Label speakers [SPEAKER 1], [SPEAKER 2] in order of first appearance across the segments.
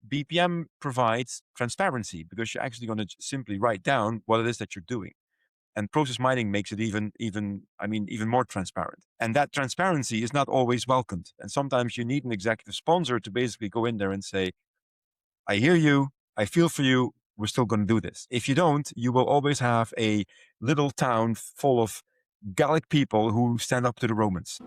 [SPEAKER 1] BPM provides transparency because you're actually going to simply write down what it is that you're doing. And process mining makes it even more transparent. And that transparency is not always welcomed. And sometimes you need an executive sponsor to basically go in there and say, I hear you, I feel for you, we're still going to do this. If you don't, you will always have a little town full of Gallic people who stand up to the Romans.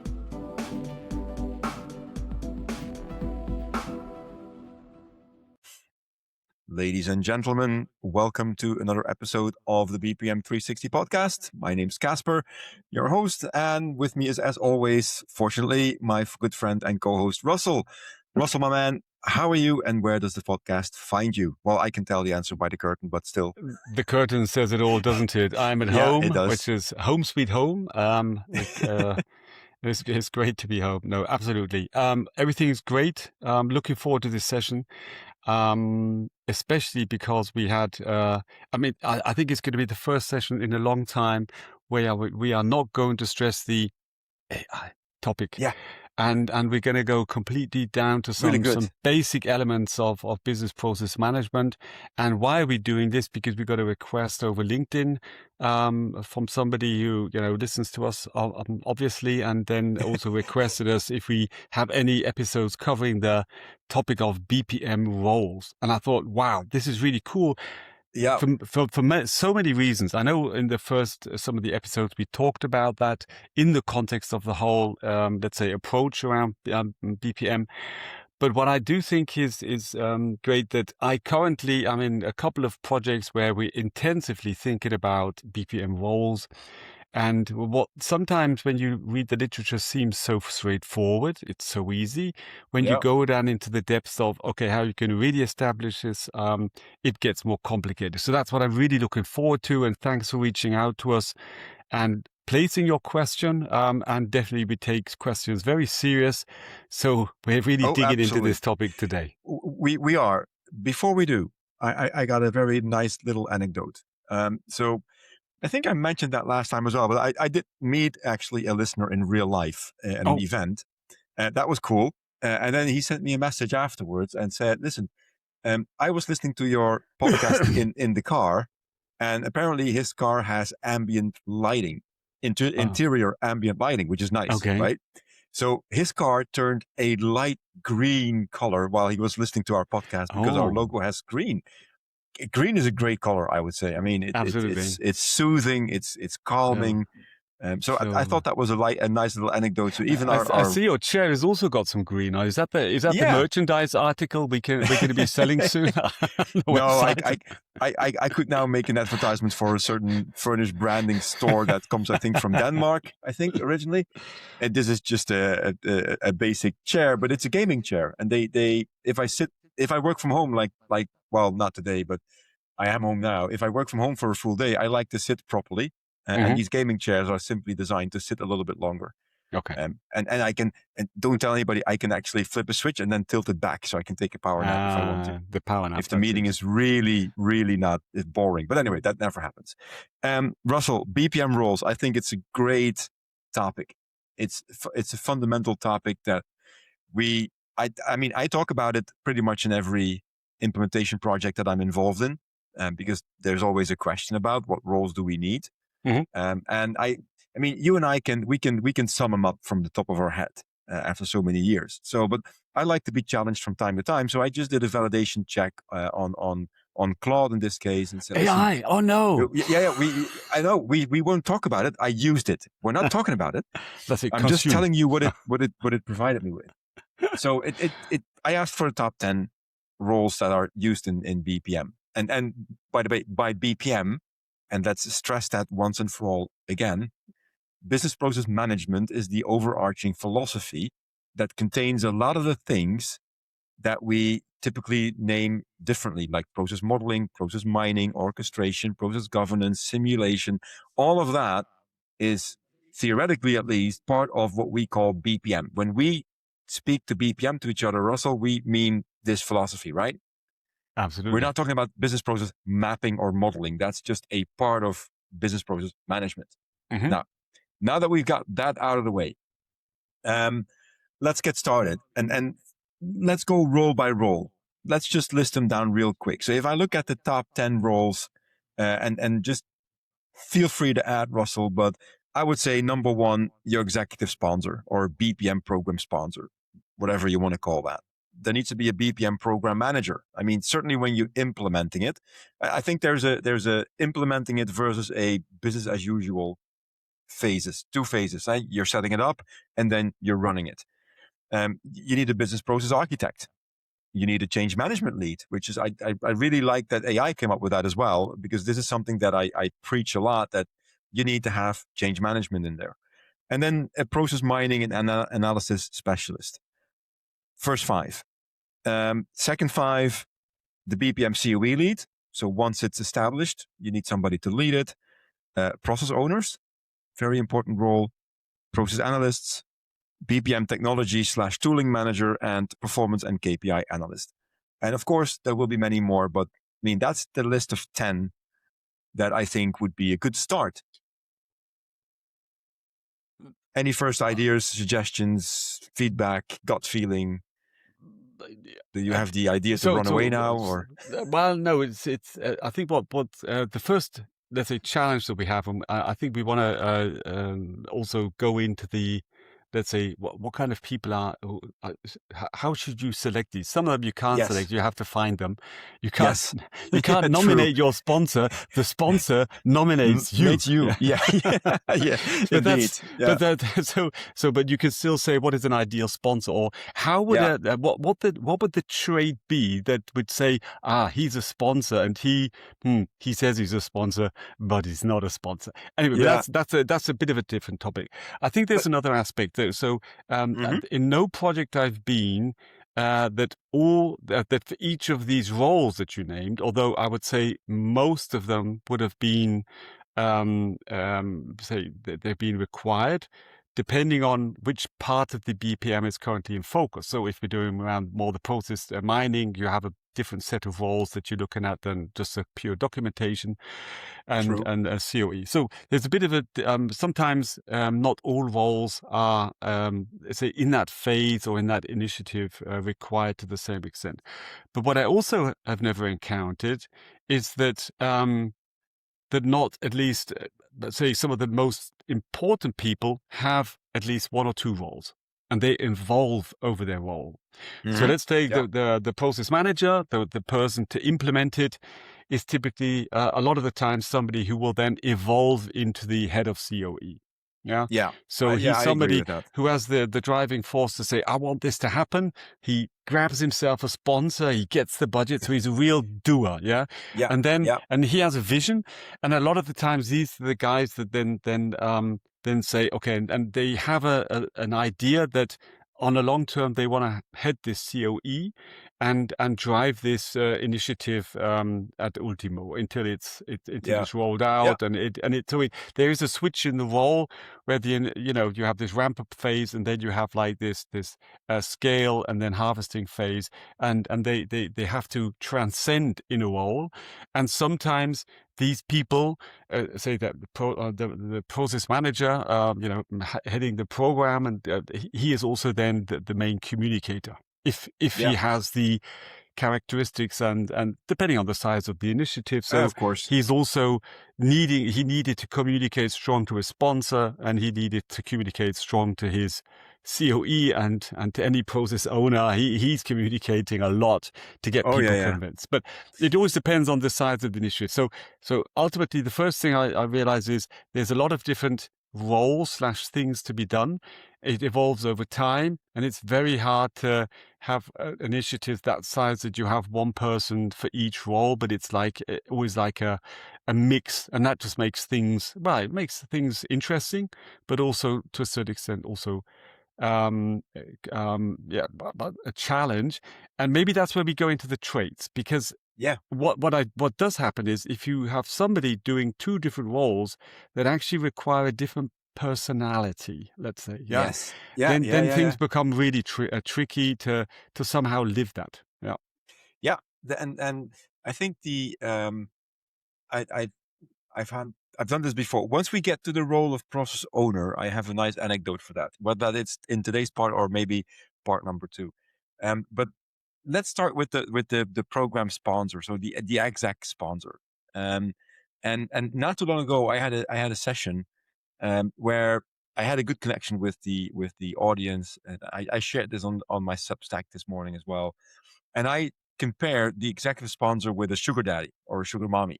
[SPEAKER 1] Ladies and gentlemen, welcome to another episode of the BPM 360 podcast. My name's Casper, your host, and with me is, as always, fortunately, my good friend and co-host, Russell. Russell, my man, how are you and where does the podcast find you? Well, I can tell the answer by the curtain, but still.
[SPEAKER 2] The curtain says it all, doesn't it? I'm at home,
[SPEAKER 1] it does.
[SPEAKER 2] which is home sweet home. It's great to be home. No, absolutely. Everything is great. Looking forward to this session. Especially because we had, I think it's going to be the first session in a long time where we are not going to stress the AI topic.
[SPEAKER 1] Yeah.
[SPEAKER 2] And we're going to go completely down to some basic elements of business process management. And why are we doing this? Because we got a request over LinkedIn from somebody who listens to us, obviously, and then also requested us if we have any episodes covering the topic of BPM roles. And I thought, wow, this is really cool.
[SPEAKER 1] Yeah.
[SPEAKER 2] For so many reasons. I know in the first, some of the episodes we talked about that in the context of the whole, let's say, approach around BPM. But what I do think is great that I currently, I'm in a couple of projects where we're intensively thinking about BPM roles. And what sometimes when you read the literature seems so straightforward, it's so easy. When you go down into the depths of, okay, how you can really establish this, it gets more complicated. So that's what I'm really looking forward to. And thanks for reaching out to us and placing your question. And definitely we take questions very serious. So we're really digging into this topic today.
[SPEAKER 1] We are. Before we do, I got a very nice little anecdote. So I think I mentioned that last time as well, but I did meet actually a listener in real life at an event. That was cool. And then he sent me a message afterwards and said, listen, I was listening to your podcast in the car, and apparently his car has ambient lighting, interior ambient lighting, which is nice, right? So his car turned a light green color while he was listening to our podcast because our logo has green. Green is a great color, I would say. I mean, it's soothing, it's calming. So I thought that was a nice little anecdote. So even
[SPEAKER 2] I see your chair has also got some green. Is that the merchandise article we're going to be selling soon?
[SPEAKER 1] No, I could now make an advertisement for a certain furnished branding store that comes, I think, from Denmark. I think originally, and this is just a basic chair, but it's a gaming chair. And if I work from home, well, not today, but I am home now. If I work from home for a full day, I like to sit properly. And these gaming chairs are simply designed to sit a little bit longer.
[SPEAKER 2] Okay.
[SPEAKER 1] And I can, and don't tell anybody, I can actually flip a switch and then tilt it back so I can take a power nap if I want to.
[SPEAKER 2] The power nap.
[SPEAKER 1] If the meeting is really, really not boring. But anyway, that never happens. Russell, BPM roles, I think it's a great topic. It's a fundamental topic that I talk about it pretty much in every implementation project that I'm involved in, because there's always a question about what roles do we need. And you and I can sum them up from the top of our head after so many years. But I like to be challenged from time to time. So I just did a validation check on Claude in this case and said,
[SPEAKER 2] AI. Oh no.
[SPEAKER 1] I know we won't talk about it. I used it. We're not talking about it. I'm just telling you what it provided me with. So I asked for the top 10 roles that are used in BPM. And by the way, by BPM, and let's stress that once and for all again, business process management is the overarching philosophy that contains a lot of the things that we typically name differently, like process modeling, process mining, orchestration, process governance, simulation. All of that is theoretically, at least, part of what we call BPM. When we speak to BPM to each other, Russell, we mean this philosophy, right?
[SPEAKER 2] Absolutely.
[SPEAKER 1] We're not talking about business process mapping or modeling. That's just a part of business process management. Now that we've got that out of the way, let's get started and let's go role by role. let's just list them down real quick. So if I look at the top 10 roles, and just feel free to add, Russell, but I would say number one, your executive sponsor or BPM program sponsor, whatever you want to call that. There needs to be a BPM program manager. I mean, certainly when you're implementing it, I think there's a implementing it versus a business as usual phases, two phases. Right? You're setting it up and then you're running it. You need a business process architect. You need a change management lead, which is, I really like that AI came up with that as well, because this is something that I preach a lot, that you need to have change management in there. And then a process mining and analysis specialist. First five. Second five, the BPM COE lead. So once it's established, you need somebody to lead it. Process owners, very important role. Process analysts, BPM technology / tooling manager, and performance and KPI analyst. And of course, there will be many more, but I mean, that's the list of 10 that I think would be a good start. Any first ideas, suggestions, feedback, gut feeling? Do you have the idea to run away now, or?
[SPEAKER 2] Well, no, it's. I think what the first, let's say, challenge that we have, I think we want to also go into the, let's say, what kind of people are. How should you select these? Some of them you can't
[SPEAKER 1] Yes.
[SPEAKER 2] select; you have to find them. You can't.
[SPEAKER 1] Yes.
[SPEAKER 2] You can't nominate your sponsor. The sponsor nominates you.
[SPEAKER 1] Makes you. Yeah. Yeah.
[SPEAKER 2] But
[SPEAKER 1] Indeed. Yeah.
[SPEAKER 2] But you can still say what is an ideal sponsor, or how would
[SPEAKER 1] Yeah.
[SPEAKER 2] what would the trait be that would say, he's a sponsor, and he says he's a sponsor, but he's not a sponsor. Anyway,
[SPEAKER 1] Yeah.
[SPEAKER 2] but that's a bit of a different topic. I think there's
[SPEAKER 1] But,
[SPEAKER 2] another aspect though. So
[SPEAKER 1] mhm.
[SPEAKER 2] in no project I've been, that for each of these roles that you named, although I would say most of them would have been, say they've been required, depending on which part of the BPM is currently in focus. So if we're doing around more the process mining, you have a different set of roles that you're looking at than just a pure documentation
[SPEAKER 1] True.
[SPEAKER 2] and a COE. So there's a bit of a sometimes not all roles are say in that phase or in that initiative required to the same extent. But what I also have never encountered is that that not at least, let's say, some of the most important people have at least one or two roles, and they evolve over their role. So
[SPEAKER 1] Mhm.
[SPEAKER 2] let's take
[SPEAKER 1] Yeah.
[SPEAKER 2] the process manager, the person to implement it, is typically a lot of the time somebody who will then evolve into the head of COE. Yeah.
[SPEAKER 1] Yeah.
[SPEAKER 2] So
[SPEAKER 1] Yeah.
[SPEAKER 2] he's
[SPEAKER 1] I agree
[SPEAKER 2] somebody
[SPEAKER 1] with that.
[SPEAKER 2] who has the driving force to say, I want this to happen. He grabs himself a sponsor, he gets the budget. So he's a real doer. Yeah.
[SPEAKER 1] Yeah.
[SPEAKER 2] And
[SPEAKER 1] Yeah.
[SPEAKER 2] he has a vision. And a lot of the times these are the guys that then say, okay, and they have an idea that on a long term they want to head this COE and drive this initiative at ultimo until until
[SPEAKER 1] Yeah.
[SPEAKER 2] it's rolled
[SPEAKER 1] Yeah.
[SPEAKER 2] out, and there is a switch in the role where you have this ramp up phase, and then you have like this scale and then harvesting phase, and they have to transcend in a role, and sometimes these people say that the process manager, heading the program, and he is also then the main communicator. If
[SPEAKER 1] Yeah.
[SPEAKER 2] he has the characteristics and depending on the size of the initiative. So
[SPEAKER 1] Of course.
[SPEAKER 2] he's also he needed to communicate strong to his sponsor, and he needed to communicate strong to his COE and to any process owner. He's communicating a lot to get
[SPEAKER 1] Oh yeah.
[SPEAKER 2] people
[SPEAKER 1] Yeah.
[SPEAKER 2] convinced. But it always depends on the size of the initiative. So ultimately, the first thing I realize is there's a lot of different roles / things to be done. It evolves over time, and it's very hard to have initiatives that size that you have one person for each role, but it's like always like a mix, and that just makes things, well, it makes things interesting, but also to a certain extent also but a challenge. And maybe that's where we go into the traits, because
[SPEAKER 1] Yeah.
[SPEAKER 2] what does happen is if you have somebody doing two different roles that actually require a different personality, let's say, yeah,
[SPEAKER 1] Yes. Yeah. Yeah.
[SPEAKER 2] then
[SPEAKER 1] Yeah.
[SPEAKER 2] things
[SPEAKER 1] Yeah.
[SPEAKER 2] become really tricky to somehow live that. Yeah.
[SPEAKER 1] Yeah. And I think I I've had I've done this before. Once we get to the role of process owner, I have a nice anecdote for that. Whether it's in today's part or maybe part number two. But let's start with the program sponsor, so the exec sponsor. Um, and not too long ago, I had a session where I had a good connection with the audience, and I shared this on my Substack this morning as well. And I compared the executive sponsor with a sugar daddy or a sugar mommy.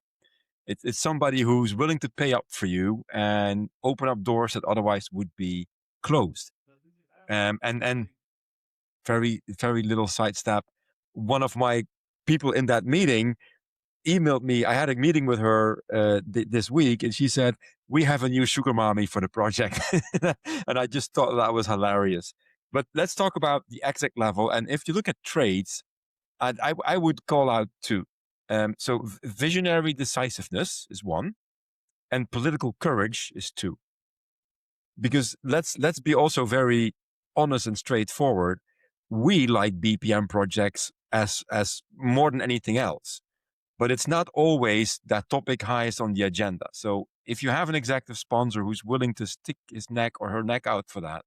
[SPEAKER 1] It's somebody who's willing to pay up for you and open up doors that otherwise would be closed. And very very little sidestep. One of my people in that meeting emailed me. I had a meeting with her this week, and she said, "We have a new sugar mommy for the project," and I just thought that was hilarious. But let's talk about the exec level. And if you look at trades, I would call out two. So visionary decisiveness is one, and political courage is two. Because let's be also very honest and straightforward. We like BPM projects as more than anything else, but it's not always that topic highest on the agenda. So if you have an executive sponsor who's willing to stick his neck or her neck out for that,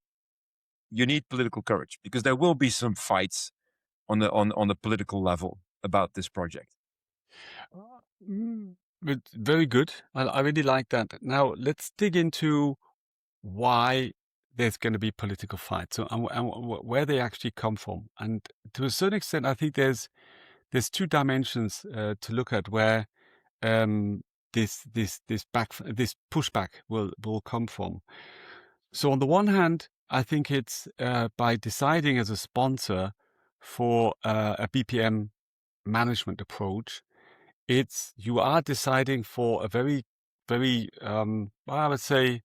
[SPEAKER 1] you need political courage, because there will be some fights on the political level about this project.
[SPEAKER 2] Uh, but very good. I really like that. Now let's dig into why there's going to be political fights, so where they actually come from. And to a certain extent, I think there's two dimensions to look at where this pushback will come from. So on the one hand, I think it's by deciding as a sponsor for a BPM management approach, you are deciding for a very well, I would say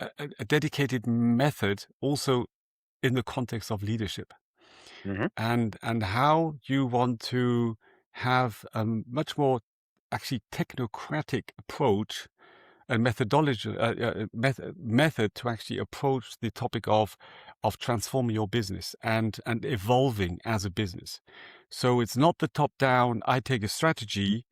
[SPEAKER 2] a dedicated method, also in the context of leadership,
[SPEAKER 1] Hmm.
[SPEAKER 2] and how you want to have a much more actually technocratic approach and methodology method to actually approach the topic of transforming your business and evolving as a business. So it's not the top down. I take a strategy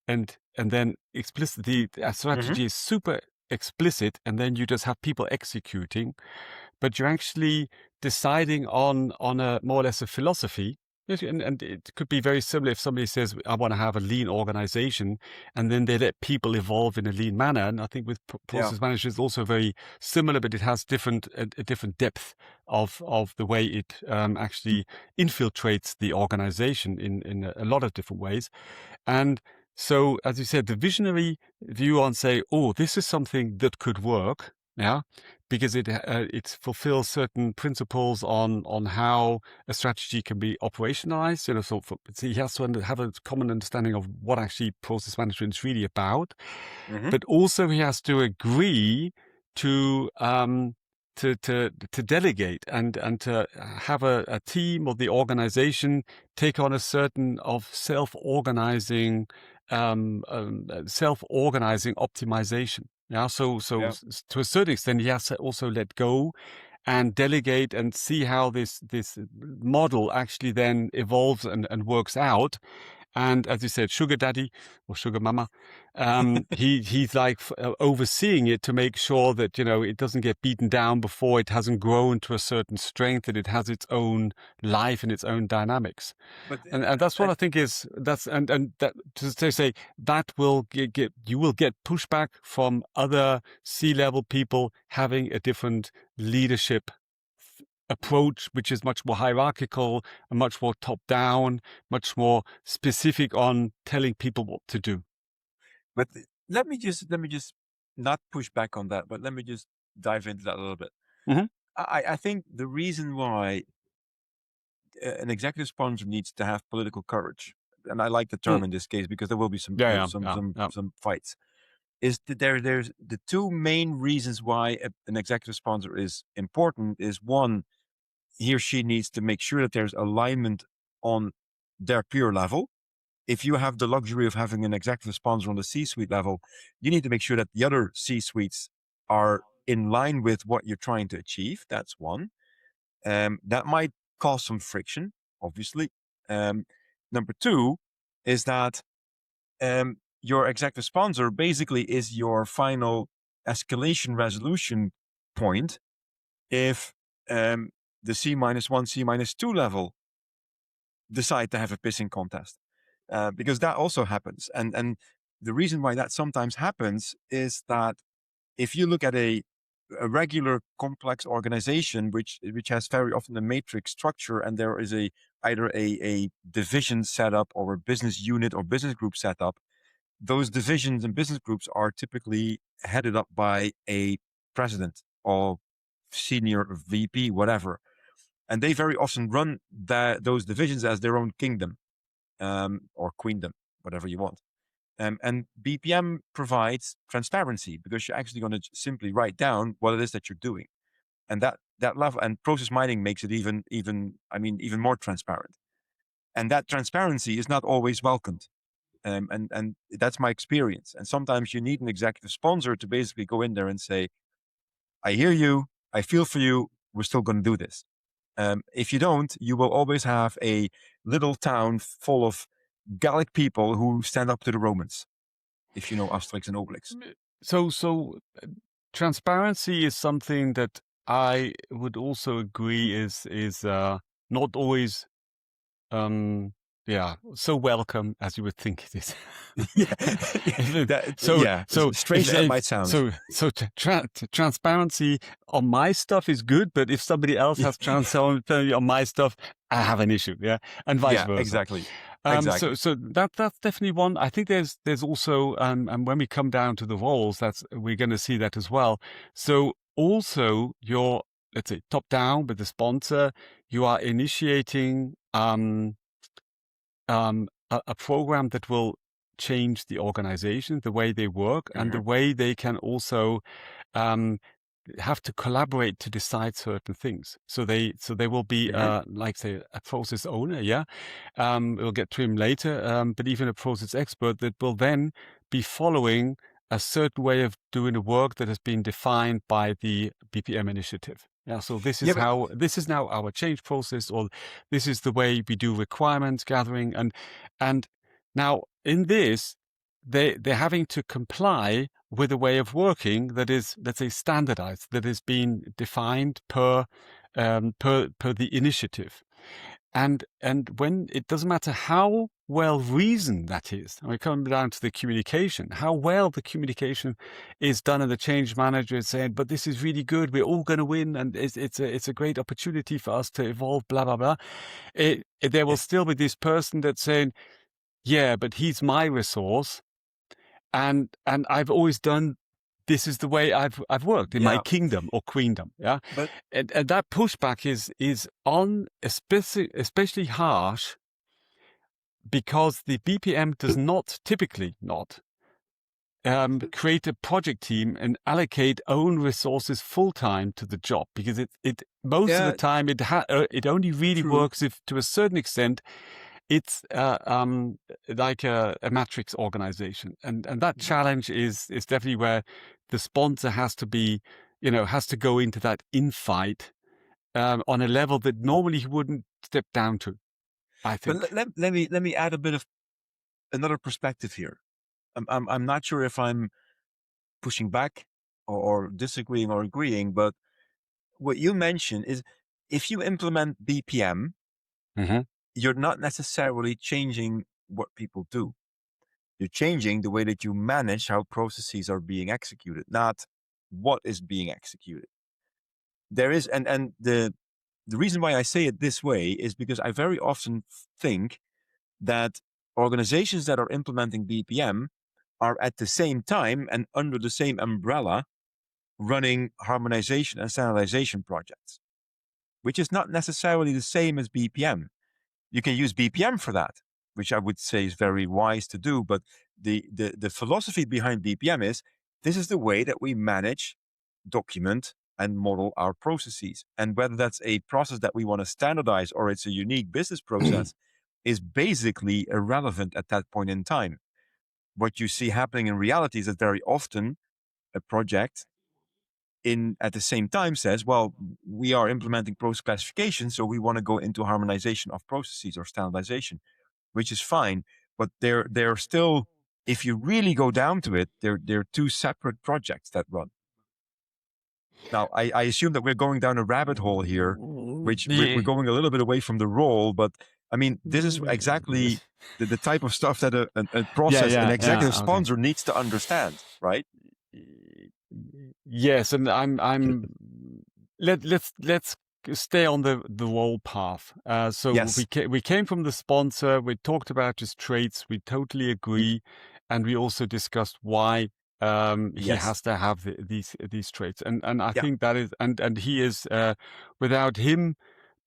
[SPEAKER 2] and then explicitly a
[SPEAKER 1] Hmm.
[SPEAKER 2] strategy is super explicit, and then you just have people executing, but you're actually deciding on a more or less a philosophy. Yes, and it could be very similar if somebody says, I want to have a lean organization, and then they let people evolve in a lean manner. And I think with
[SPEAKER 1] Yeah.
[SPEAKER 2] process management is also very similar, but it has a different depth of the way it actually infiltrates the organization in a lot of different ways. And so, as you said, the visionary view on say, oh, this is something that could work. Yeah, because it fulfills certain principles on how a strategy can be operationalized. So he has to have a common understanding of what actually process management is really about,
[SPEAKER 1] Hmm.
[SPEAKER 2] but also he has to agree to to delegate and to have a team or the organization take on a certain of self-organizing optimization. Yeah, so
[SPEAKER 1] Yeah.
[SPEAKER 2] to a certain extent, he has to also let go and delegate and see how this model actually then evolves and works out. And as you said, sugar daddy or sugar mama, he's like overseeing it to make sure that it doesn't get beaten down before it hasn't grown to a certain strength and it has its own life and its own dynamics.
[SPEAKER 1] But
[SPEAKER 2] And that's what I think is that's and that to say that will get you will get pushback from other C-level people having a different leadership approach, which is much more hierarchical and much more top down, much more specific on telling people what to do.
[SPEAKER 1] but let me just not push back on that, but let me just dive into that a little bit.
[SPEAKER 2] Hmm.
[SPEAKER 1] I think the reason why an executive sponsor needs to have political courage, and I like the term
[SPEAKER 2] Mm.
[SPEAKER 1] in this case because there will be some
[SPEAKER 2] Yeah,
[SPEAKER 1] uh,
[SPEAKER 2] yeah,
[SPEAKER 1] some
[SPEAKER 2] yeah,
[SPEAKER 1] some
[SPEAKER 2] yeah.
[SPEAKER 1] some fights. Is that there's the two main reasons why an executive sponsor is important is one, he or she needs to make sure that there's alignment on their peer level. If you have the luxury of having an executive sponsor on the C-suite level, you need to make sure that the other C-suites are in line with what you're trying to achieve. That's one. That might cause some friction, obviously. Um, Number two is that your executive sponsor basically is your final escalation resolution point if um, the C-1, C-2 level decide to have a pissing contest, because that also happens. And the reason why that sometimes happens is that if you look at a regular complex organization, which has very often a matrix structure, and there is either a division set up or a business unit or business group set up, those divisions and business groups are typically headed up by a president or senior VP, whatever. And they very often run those divisions as their own kingdom, or queendom, whatever you want. And BPM provides transparency because you're actually going to simply write down what it is that you're doing. And that level, and process mining makes it even more transparent. And that transparency is not always welcomed. And that's my experience. And sometimes you need an executive sponsor to basically go in there and say, I hear you, I feel for you, we're still going to do this. If you don't, you will always have a little town full of Gallic people who stand up to the Romans, if you know Asterix and Obelix.
[SPEAKER 2] So transparency is something that I would also agree is not always so welcome as you would think it is.
[SPEAKER 1] Strange as it might sound.
[SPEAKER 2] Transparency on my stuff is good, but if somebody else has transparency on my stuff, I have an issue, and vice versa.
[SPEAKER 1] Exactly.
[SPEAKER 2] So that's definitely one. I think there's also, and when we come down to the roles, we're going to see that as well. So also your, let's say, top down with the sponsor, you are initiating a program that will change the organization, the way they work, and the way they can also have to collaborate to decide certain things. So they will be like, say, a process owner. We'll get to him later, but even a process expert that will then be following a certain way of doing the work that has been defined by the BPM initiative. So this is now our change process, or this is the way we do requirements gathering, and now in this they're having to comply with a way of working that is, let's say, standardized, that is being defined per the initiative. And when it doesn't matter how well reasoned that is, and we come down to the communication, how well the communication is done, and the change manager is saying, but this is really good, we're all going to win, and it's a great opportunity for us to evolve, blah, blah, blah. There will still be this person that's saying, yeah, but he's my resource, and I've always done, this is the way I've worked in my kingdom or queendom. But and that pushback is on especially harsh, because the BPM does not typically create a project team and allocate own resources full time to the job, because it most of the time it only really works if, to a certain extent, it's like a matrix organization, and that challenge is definitely where the sponsor has to be, has to go into that infight on a level that normally he wouldn't step down to, I think.
[SPEAKER 1] But let me add a bit of another perspective here. I'm not sure if I'm pushing back or disagreeing or agreeing, but what you mentioned is, if you implement BPM, you're not necessarily changing what people do. You're changing the way that you manage how processes are being executed, not what is being executed. There is, and the reason why I say it this way is because I very often think that organizations that are implementing BPM are at the same time and under the same umbrella running harmonization and standardization projects, which is not necessarily the same as BPM. You can use BPM for that, which I would say is very wise to do. But the philosophy behind BPM is, this is the way that we manage, document, and model our processes. And whether that's a process that we want to standardize or it's a unique business process is basically irrelevant at that point in time. What you see happening in reality is that very often a project at the same time says, well, we are implementing process classification, so we want to go into harmonization of processes or standardization, which is fine. But they're still, if you really go down to it, they're two separate projects that run. Now, I assume that we're going down a rabbit hole here, which we're going a little bit away from the role, but I mean, this is exactly the type of stuff that a process, an executive
[SPEAKER 2] Okay.
[SPEAKER 1] sponsor needs to understand, right?
[SPEAKER 2] Yes, and I'm let's stay on the role path. So
[SPEAKER 1] Yes,
[SPEAKER 2] we came from the sponsor. We talked about his traits. We totally
[SPEAKER 1] y-
[SPEAKER 2] agree, and we also discussed why he
[SPEAKER 1] yes,
[SPEAKER 2] has to have these traits. And I
[SPEAKER 1] yeah,
[SPEAKER 2] think that is and he is without him,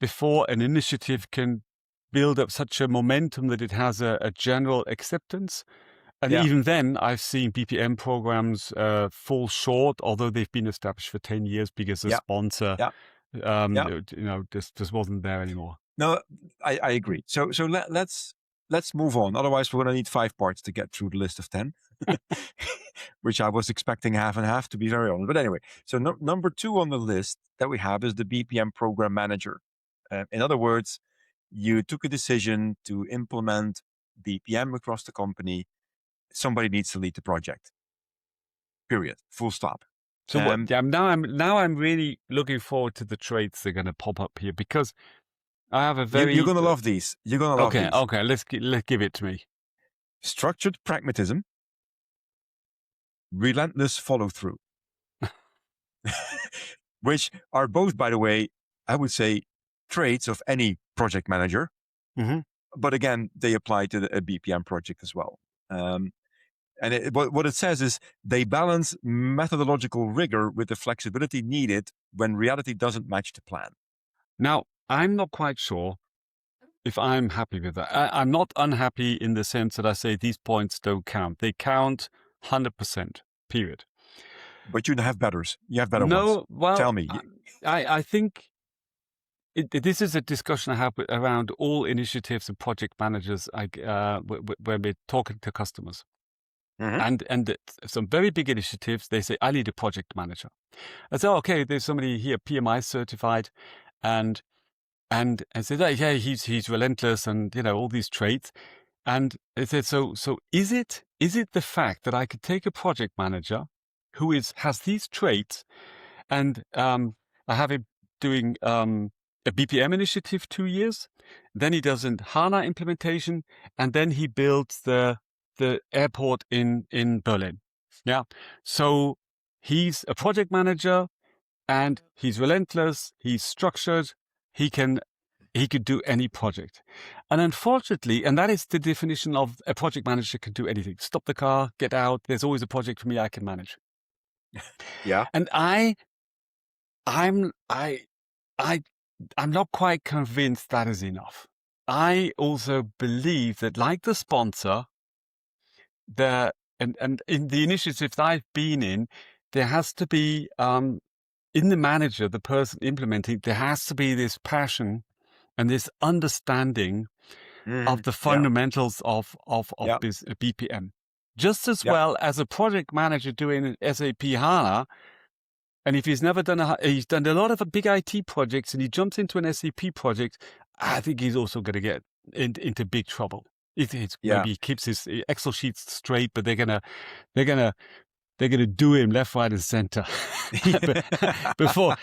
[SPEAKER 2] before an initiative can build up such a momentum that it has a general acceptance. And
[SPEAKER 1] yeah,
[SPEAKER 2] even then, I've seen BPM programs fall short, although they've been established for 10 years because the
[SPEAKER 1] yeah,
[SPEAKER 2] sponsor,
[SPEAKER 1] yeah, yeah.
[SPEAKER 2] just wasn't there anymore.
[SPEAKER 1] No, I agree. So let's move on. Otherwise, we're going to need 5 parts to get through the list of 10, which I was expecting half and half, to be very honest. But anyway, so number 2 on the list that we have is the BPM program manager. In other words, you took a decision to implement BPM across the company. Somebody needs to lead the project. Period. Full stop.
[SPEAKER 2] So what?
[SPEAKER 1] Um,
[SPEAKER 2] Yeah, now I'm really looking forward to the traits that are going to pop up here because I have a
[SPEAKER 1] you're
[SPEAKER 2] very
[SPEAKER 1] going to love these. You're going to love
[SPEAKER 2] okay.
[SPEAKER 1] these.
[SPEAKER 2] Okay, let's give it to me.
[SPEAKER 1] Structured pragmatism, relentless follow through, which are both, by the way, I would say traits of any project manager.
[SPEAKER 2] Hmm.
[SPEAKER 1] But again, they apply to a BPM project as well. Um, and what it says is they balance methodological rigor with the flexibility needed when reality doesn't match the plan.
[SPEAKER 2] Now I'm not quite sure if I'm happy with that. I'm not unhappy in the sense that I say these points don't count. They count 100%. Period.
[SPEAKER 1] But you have betters. You have better ones.
[SPEAKER 2] No, well,
[SPEAKER 1] Tell me.
[SPEAKER 2] I think this is a discussion I have around all initiatives and project managers when we're talking to customers.
[SPEAKER 1] Mhm.
[SPEAKER 2] And some very big initiatives, they say, I need a project manager. I say, okay, there's somebody here, PMI certified, and I said, oh, yeah, he's relentless and, all these traits. And I said, so is it the fact that I could take a project manager who has these traits and I have him doing a BPM initiative 2 years. Then he does an HANA implementation, and then he builds the airport in Berlin. Yeah, so he's a project manager, and he's relentless. He's structured. He could do any project, and unfortunately, and that is the definition of a project manager can do anything. Stop the car, get out. There's always a project for me I can manage,
[SPEAKER 1] Yeah.
[SPEAKER 2] and I'm I I I'm not quite convinced that is enough. I also believe that, like the sponsor, the and in the initiatives I've been in, there has to be in the manager, the person implementing, there has to be this passion and this understanding of
[SPEAKER 1] Mhm.
[SPEAKER 2] the
[SPEAKER 1] Yeah.
[SPEAKER 2] fundamentals of
[SPEAKER 1] Yeah.
[SPEAKER 2] this BPM, just as
[SPEAKER 1] Yeah.
[SPEAKER 2] well as a project manager doing an SAP HANA. And if he's never done he's done a lot of big IT projects and he jumps into an SAP project, I think he's also going to get into big trouble.
[SPEAKER 1] Yeah.
[SPEAKER 2] Maybe he keeps his Excel sheets straight, but they're gonna they're gonna do him left, right, and center before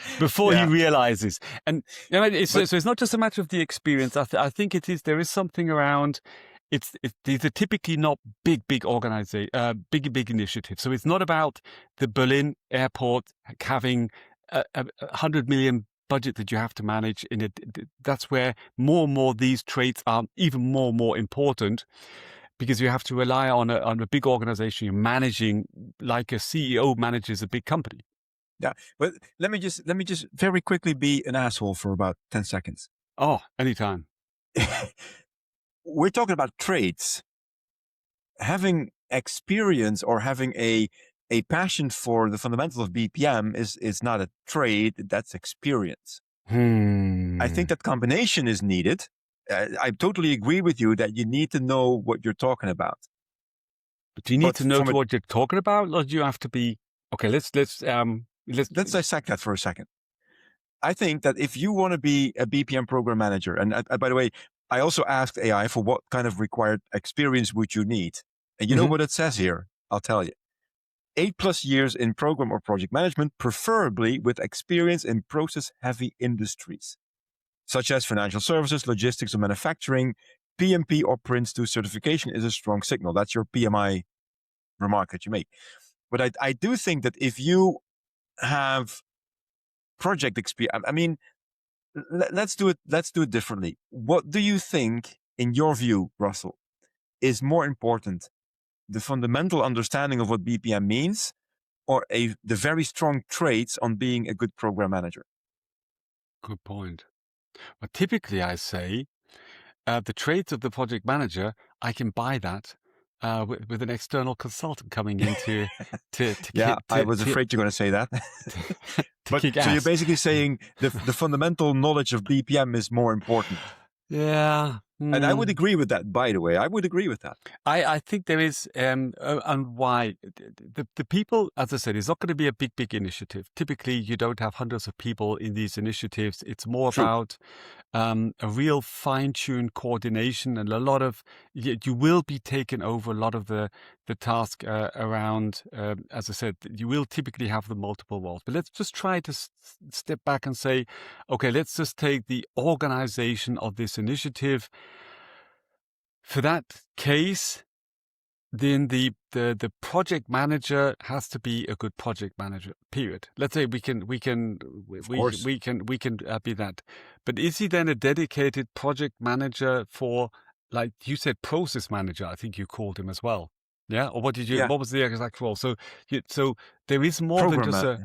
[SPEAKER 2] he
[SPEAKER 1] Yeah.
[SPEAKER 2] realizes. And so
[SPEAKER 1] But
[SPEAKER 2] it's not just a matter of the experience. I think there is something around. These are typically not big organization, big initiatives. So it's not about the Berlin airport having a 100 million budget that you have to manage. That's where more and more these traits are even more important because you have to rely on a big organization you're managing, like a CEO manages a big company.
[SPEAKER 1] yeah. But let me just very quickly be an asshole for about 10 seconds.
[SPEAKER 2] Oh, anytime.
[SPEAKER 1] We're talking about traits. Having experience or having a passion for the fundamentals of BPM is not a trait, that's experience. I
[SPEAKER 2] Hmm.
[SPEAKER 1] think that combination is needed. I totally agree with you that you need to know what you're talking about.
[SPEAKER 2] But do you need
[SPEAKER 1] But
[SPEAKER 2] to know
[SPEAKER 1] from a
[SPEAKER 2] what you're talking about, or do you have to be okay? Let's.
[SPEAKER 1] let's dissect that for a second. I think that if you want to be a BPM program manager, and by the way, I also asked AI for what kind of required experience would you need. And you know
[SPEAKER 2] Mhm.
[SPEAKER 1] what it says here? I'll tell you. 8+ years in program or project management, preferably with experience in process heavy industries. such as financial services, logistics, or manufacturing, PMP or Prince 2 certification is a strong signal. That's your PMI remark that you make. But I do think that if you have project experience, I mean, let's do it differently. What do you think, in your view, Russell, is more important? The fundamental understanding of what BPM means, or the very strong traits on being a good program manager?
[SPEAKER 2] Good point. But typically, I say the traits of the project manager, I can buy that with an external consultant coming in to
[SPEAKER 1] Yeah,
[SPEAKER 2] kick
[SPEAKER 1] I was afraid you're going to say that.
[SPEAKER 2] to
[SPEAKER 1] But
[SPEAKER 2] kick
[SPEAKER 1] so you're
[SPEAKER 2] ass.
[SPEAKER 1] basically saying the fundamental knowledge of BPM is more important.
[SPEAKER 2] Yeah.
[SPEAKER 1] And I would agree with that, by the way. I would agree with that.
[SPEAKER 2] I think there is, and why the people, as I said, it's not going to be a big initiative. Typically, you don't have hundreds of people in these initiatives. It's more
[SPEAKER 1] True.
[SPEAKER 2] about a real fine-tuned coordination, and a lot of you will be taken over a lot of the task around. As I said, you will typically have the multiple roles. But let's just try to step back and say, okay, let's just take the organization of this initiative. For that case, then the project manager has to be a good project manager. Period. Let's say we can be that. But is he then a dedicated project manager for, like you said, process manager? I think you called him as well. Yeah. Or what did you?
[SPEAKER 1] Yeah.
[SPEAKER 2] What was the exact role? So there is more than just a.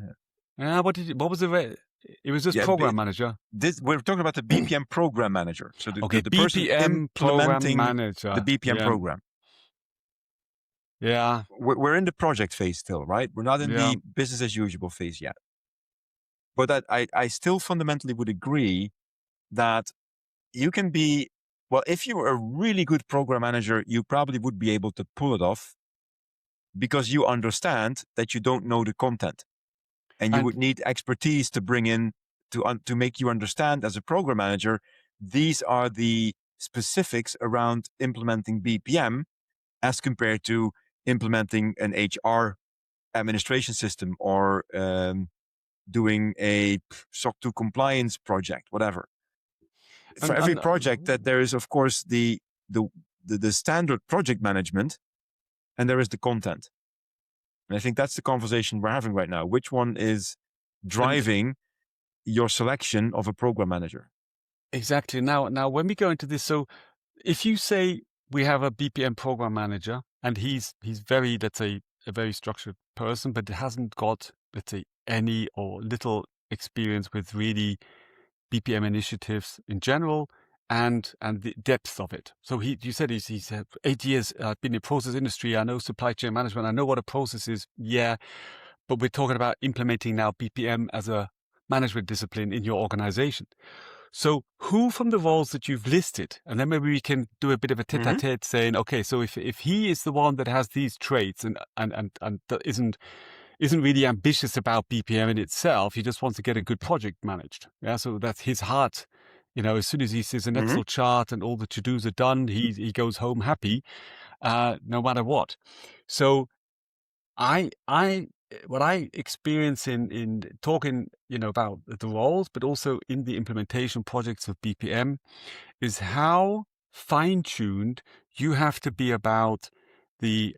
[SPEAKER 2] Yeah. What was the? It was just program manager.
[SPEAKER 1] We're talking about the BPM program manager. So the person
[SPEAKER 2] BPM program
[SPEAKER 1] implementing
[SPEAKER 2] manager.
[SPEAKER 1] the BPM program.
[SPEAKER 2] Yeah.
[SPEAKER 1] We're in the project phase still, right? We're not in the business as usual phase yet. But I still fundamentally would agree that you can be, well, if you're a really good program manager, you probably would be able to pull it off because you understand that you don't know the content. And you would need expertise to bring in to make you understand as a program manager, these are the specifics around implementing BPM as compared to implementing an HR administration system or doing a SOC 2 compliance project, whatever. For every project, that there is, of course, the standard project management, and there is the content. And I think that's the conversation we're having right now. Which one is driving your selection of a program manager?
[SPEAKER 2] Exactly. Now, when we go into this, so if you say we have a BPM program manager and he's very, let's say, a very structured person, but hasn't got, let's say, any or little experience with really BPM initiatives in general and the depth of it. So you said he's 8 years been in process industry. I know supply chain management. I know what a process is. Yeah. But we're talking about implementing now BPM as a management discipline in your organization. So who from the roles that you've listed, and then maybe we can do a bit of a tete-a-tete saying, okay, so if he is the one that has these traits and that isn't really ambitious about BPM in itself, he just wants to get a good project managed. Yeah, so that's his heart. As soon as he sees an Excel chart and all the to-dos are done, he goes home happy, no matter what. So what I experience in talking, about the roles, but also in the implementation projects of BPM, is how fine-tuned you have to be about the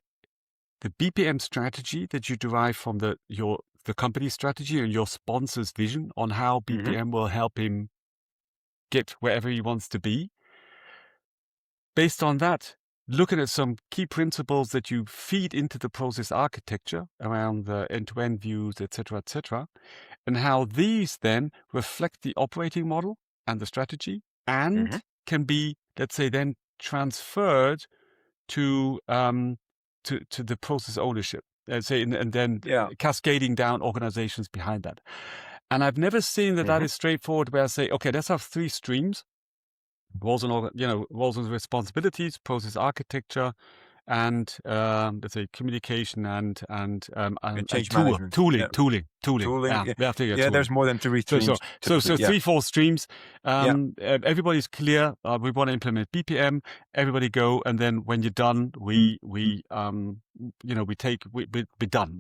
[SPEAKER 2] BPM strategy that you derive from the company strategy and your sponsor's vision on how BPM will help him get wherever he wants to be. Based on that, looking at some key principles that you feed into the process architecture around the end-to-end views, etc., and how these then reflect the operating model and the strategy and can be, let's say, then transferred to the process ownership, let's say, and then cascading down organizations behind that. And I've never seen that is straightforward, where I say, okay, let's have 3 streams. Roles and responsibilities, process architecture, and let's say communication and
[SPEAKER 1] change management.
[SPEAKER 2] tooling.
[SPEAKER 1] Yeah, there's more than 3 streams.
[SPEAKER 2] So 3-4 streams. Everybody's clear. We want to implement BPM. Everybody go, and then when you're done, we're done.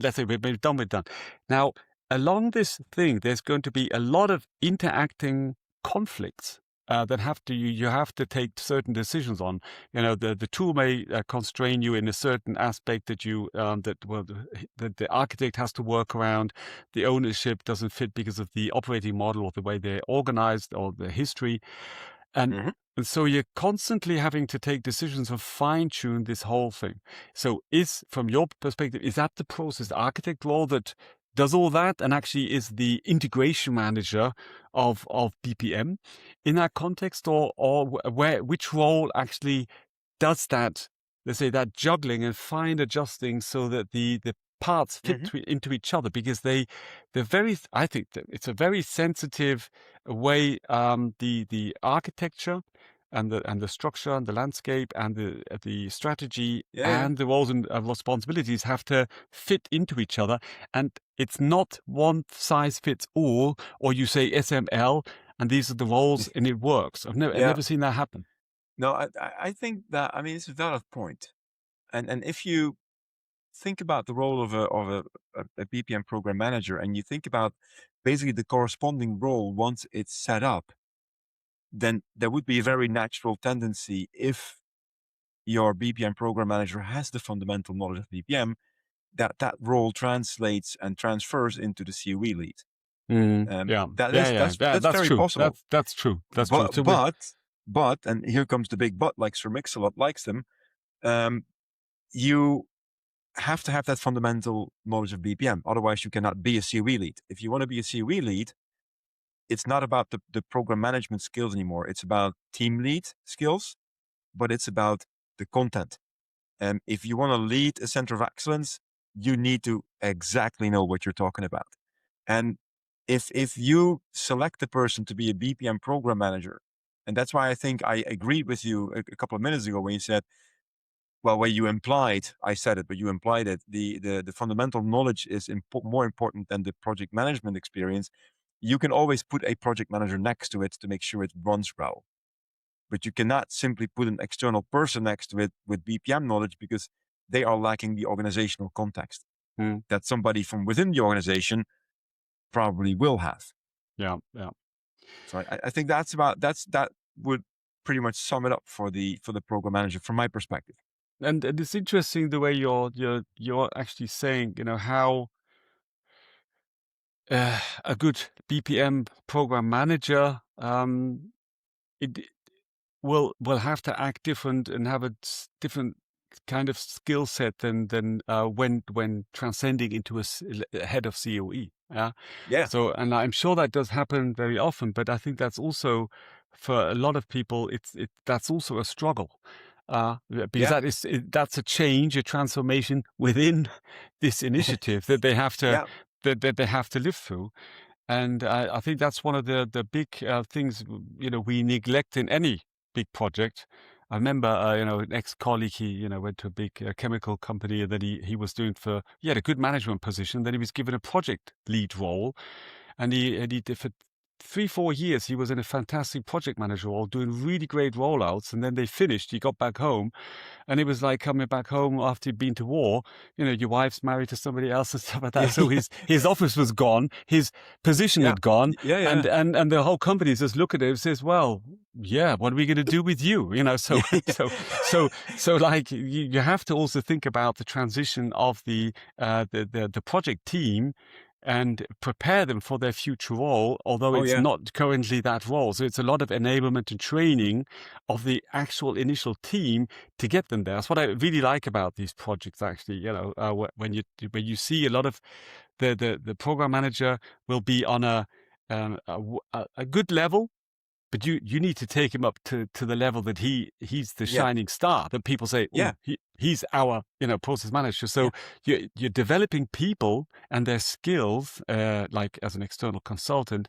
[SPEAKER 2] Let's say we're done. We're done. Now, along this thing, there's going to be a lot of interacting conflicts that you have to take certain decisions on. The tool may constrain you in a certain aspect that the architect has to work around. The ownership doesn't fit because of the operating model or the way they're organized or the history, and
[SPEAKER 1] Hmm.
[SPEAKER 2] and so you're constantly having to take decisions and fine tune this whole thing. So, from your perspective, is that the process architect role that does all that and actually is the integration manager of BPM in that context, or which role actually does that, let's say, that juggling and fine adjusting so that the parts fit
[SPEAKER 1] Hmm.
[SPEAKER 2] into each other, because they're very, I think that it's a very sensitive way, the architecture and the structure and the landscape and the strategy
[SPEAKER 1] Yeah, yeah.
[SPEAKER 2] and the roles and responsibilities have to fit into each other. And it's not one size fits all, or you say SML and these are the roles and it works. I've
[SPEAKER 1] Yeah.
[SPEAKER 2] never seen that happen.
[SPEAKER 1] No, I think that, I mean, it's a valid point. And if you think about the role of a BPM program manager, and you think about basically the corresponding role once it's set up, then there would be a very natural tendency, if your BPM program manager has the fundamental knowledge of BPM, that that role translates and transfers into the COE lead.
[SPEAKER 2] Yeah,
[SPEAKER 1] That
[SPEAKER 2] yeah,
[SPEAKER 1] is
[SPEAKER 2] yeah, yeah.
[SPEAKER 1] that's
[SPEAKER 2] That's
[SPEAKER 1] very
[SPEAKER 2] true.
[SPEAKER 1] possible.
[SPEAKER 2] That's true. That's true.
[SPEAKER 1] But
[SPEAKER 2] So we
[SPEAKER 1] but but and here comes the big but, like Sir Mix-a-Lot likes them. Um, you have to have that fundamental knowledge of BPM. Otherwise, you cannot be a COE lead. If you want to be a COE lead, it's not about the program management skills anymore. It's about team lead skills, but it's about the content. And if you want to lead a center of excellence, you need to exactly know what you're talking about. And if you select the person to be a BPM program manager, and that's why I think I agreed with you a couple of minutes ago when you said, well, where you implied, I said it, but you implied it, the fundamental knowledge is more important than the project management experience. You can always put a project manager next to it to make sure it runs well. But you cannot simply put an external person next to it with BPM knowledge, because they are lacking the organizational context
[SPEAKER 2] mm,
[SPEAKER 1] that somebody from within the organization probably will have.
[SPEAKER 2] yeah, yeah.
[SPEAKER 1] So I think that would pretty much sum it up for the program manager from my perspective.
[SPEAKER 2] And it's interesting the way you're actually saying, how a good BPM program manager, it will have to act different and have a different kind of skill set than when transcending into a head of COE. Yeah.
[SPEAKER 1] Yeah,
[SPEAKER 2] So, and I'm sure that does happen very often, but I think that's also for a lot of people, that's also a struggle. Because
[SPEAKER 1] yeah,
[SPEAKER 2] that's a change, a transformation within this initiative that they have to
[SPEAKER 1] yeah,
[SPEAKER 2] that they have to live through. And I think that's one of the big things, we neglect in any big project. I remember, an ex-colleague, he, went to a big chemical company, and then he was he had a good management position. Then he was given a project lead role, and he did for 3-4 years. He was in a fantastic project manager role, doing really great rollouts. And then they finished. He got back home, and it was like coming back home after you'd been to war. Your wife's married to somebody else and stuff like that.
[SPEAKER 1] yeah,
[SPEAKER 2] So his office was gone, his position
[SPEAKER 1] yeah,
[SPEAKER 2] had gone,
[SPEAKER 1] yeah,
[SPEAKER 2] and
[SPEAKER 1] yeah,
[SPEAKER 2] and the whole company just look at it and says, "Well, yeah, what are we going to do with you?" So
[SPEAKER 1] yeah,
[SPEAKER 2] so like you have to also think about the transition of the project team and prepare them for their future role, although
[SPEAKER 1] oh
[SPEAKER 2] it's
[SPEAKER 1] yeah,
[SPEAKER 2] not currently that role. So it's a lot of enablement and training of the actual initial team to get them there. That's what I really like about these projects. Actually, when you see a lot of the program manager will be on a good level, but you need to take him up to the level that he's the
[SPEAKER 1] yeah,
[SPEAKER 2] shining star that people say,
[SPEAKER 1] yeah,
[SPEAKER 2] oh, he's our process manager.
[SPEAKER 1] yeah,
[SPEAKER 2] So you're developing people and their skills, like as an external consultant,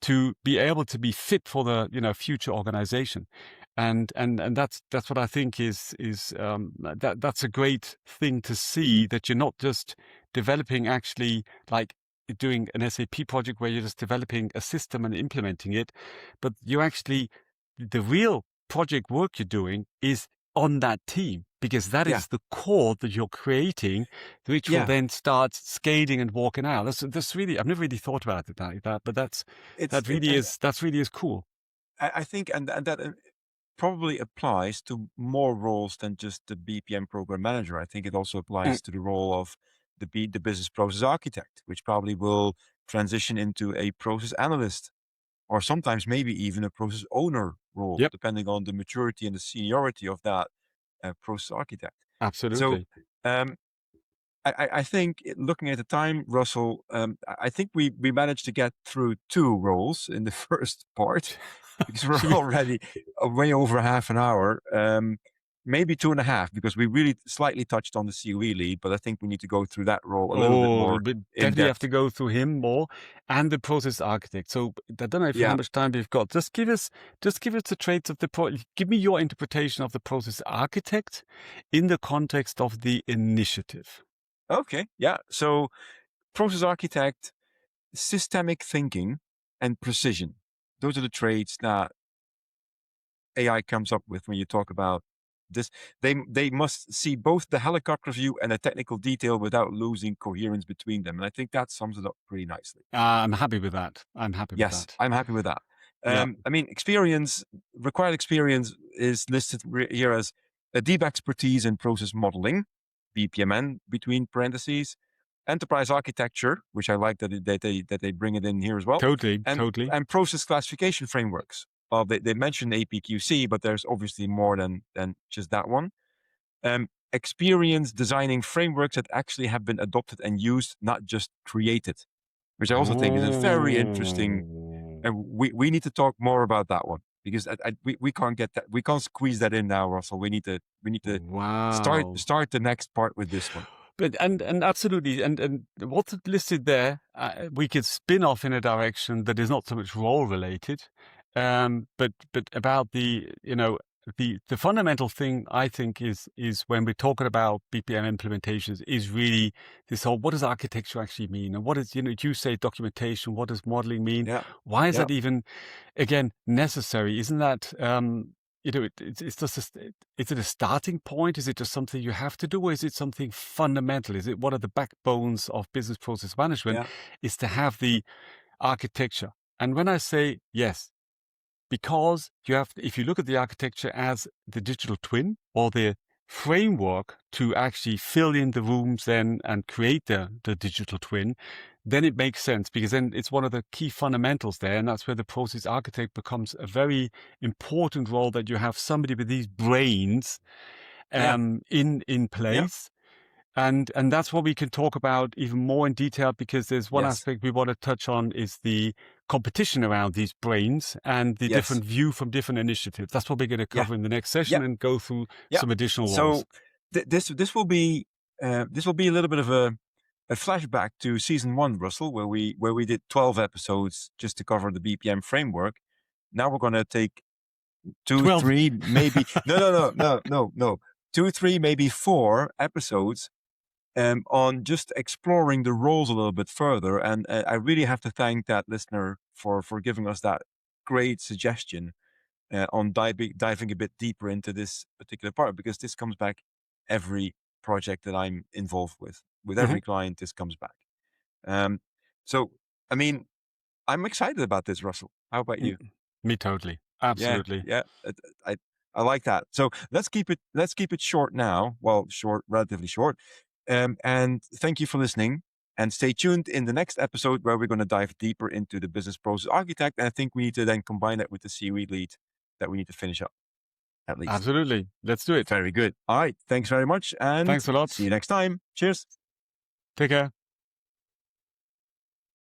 [SPEAKER 2] to be able to be fit for the future organization. And that's what I think is that's a great thing to see, that you're not just developing, actually, like doing an SAP project where you're just developing a system and implementing it, but the real project work you're doing is on that team, because that
[SPEAKER 1] yeah,
[SPEAKER 2] is the core that you're creating, which will
[SPEAKER 1] yeah.
[SPEAKER 2] then start scaling and walking out. That's really, I've never really thought about it like that, but
[SPEAKER 1] It's it,
[SPEAKER 2] that's really is cool.
[SPEAKER 1] I think, and that probably applies to more roles than just the BPM program manager. I think it also
[SPEAKER 2] Mm,
[SPEAKER 1] applies to the role of the business process architect, which probably will transition into a process analyst, or sometimes maybe even a process owner role,
[SPEAKER 2] Yep,
[SPEAKER 1] depending on the maturity and the seniority of that process architect. So
[SPEAKER 2] absolutely.
[SPEAKER 1] um, I think looking at the time, Russell, I think we managed to get through two roles in the first part because we're
[SPEAKER 2] Should we?
[SPEAKER 1] already way over half an hour, maybe two and a half, because we really slightly touched on the COE lead, but I think we need to go through that role a little bit
[SPEAKER 2] Oh,
[SPEAKER 1] more
[SPEAKER 2] we
[SPEAKER 1] in
[SPEAKER 2] definitely have
[SPEAKER 1] depth.
[SPEAKER 2] to go through him more and the process architect. So I don't know if how
[SPEAKER 1] Yeah.
[SPEAKER 2] much time we've got. Just give us the traits of the give me your interpretation of the process architect in the context of the initiative.
[SPEAKER 1] Okay. Yeah. So process architect, systemic thinking, and precision. Those are the traits that AI comes up with when you talk about this. They must see both the helicopter view and the technical detail without losing coherence between them. And I think that sums it up pretty nicely.
[SPEAKER 2] I'm happy with that. I'm happy with
[SPEAKER 1] Yes,
[SPEAKER 2] that.
[SPEAKER 1] I'm happy with that.
[SPEAKER 2] Yeah,
[SPEAKER 1] I mean, required experience is listed here as a deep expertise in process modeling, BPMN between parentheses, enterprise architecture, which I like that they bring it in here as well,
[SPEAKER 2] totally,
[SPEAKER 1] and
[SPEAKER 2] totally.
[SPEAKER 1] process classification frameworks. Well, they mentioned APQC, but there's obviously more than just that one. Experience designing frameworks that actually have been adopted and used, not just created, which I also think is a very interesting.
[SPEAKER 2] Oh.
[SPEAKER 1] And we need to talk more about that one because we can't get that, we can't squeeze that in now, Russell. We need to start
[SPEAKER 2] Wow.
[SPEAKER 1] start the next part with this one.
[SPEAKER 2] But and absolutely, and what's listed there, we could spin off in a direction that is not so much role related, but about the the fundamental thing I think is when we're talking about BPM implementations is really this whole what does architecture actually mean and what is you say documentation, what does modeling mean,
[SPEAKER 1] Yeah,
[SPEAKER 2] why is
[SPEAKER 1] yeah,
[SPEAKER 2] that even again necessary? Isn't that it's just is it a starting point? Is it just something you have to do, or is it something fundamental? Is it one of the backbones of business process management?
[SPEAKER 1] yeah,
[SPEAKER 2] Is to have the architecture. And when I say yes, because you have, if you look at the architecture as the digital twin or the framework to actually fill in the rooms then and create the digital twin, then it makes sense because then it's one of the key fundamentals there. And that's where the process architect becomes a very important role that you have somebody with these brains
[SPEAKER 1] yeah,
[SPEAKER 2] in
[SPEAKER 1] yeah.
[SPEAKER 2] place and that's what we can talk about even more in detail because there's one
[SPEAKER 1] Yes,
[SPEAKER 2] aspect we want to touch on is the competition around these brains and the
[SPEAKER 1] yes,
[SPEAKER 2] different view from different initiatives. That's what we're going to
[SPEAKER 1] yeah,
[SPEAKER 2] cover in the next
[SPEAKER 1] yeah,
[SPEAKER 2] session and go through
[SPEAKER 1] yeah.
[SPEAKER 2] some additional ones.
[SPEAKER 1] So this will be a little bit of a flashback to season one, Russell, where we did 12 episodes just to cover the BPM framework. Now we're going to take two,
[SPEAKER 2] 12.
[SPEAKER 1] three, maybe no, 2, 3, maybe 4 episodes on just exploring the roles a little bit further. And I really have to thank that listener for giving us that great suggestion on diving a bit deeper into this particular part, because this comes back every project that I'm involved with. With
[SPEAKER 2] Mhm.
[SPEAKER 1] every client, this comes back. Um, so, I mean, I'm excited about this, Russell. How about
[SPEAKER 2] Mm,
[SPEAKER 1] you?
[SPEAKER 2] Me totally.
[SPEAKER 1] Yeah,
[SPEAKER 2] Absolutely.
[SPEAKER 1] yeah. I I like that. So let's keep it short now. Well, short, relatively short. And thank you for listening. And stay tuned in the next episode where we're going to dive deeper into the business process architect. And I think we need to then combine that with the COE lead that we need to finish up at least.
[SPEAKER 2] Absolutely. Let's do it.
[SPEAKER 1] Very good. All right. Thanks very much. And
[SPEAKER 2] Thanks a
[SPEAKER 1] see you
[SPEAKER 2] lot.
[SPEAKER 1] next time. Cheers.
[SPEAKER 2] Take care.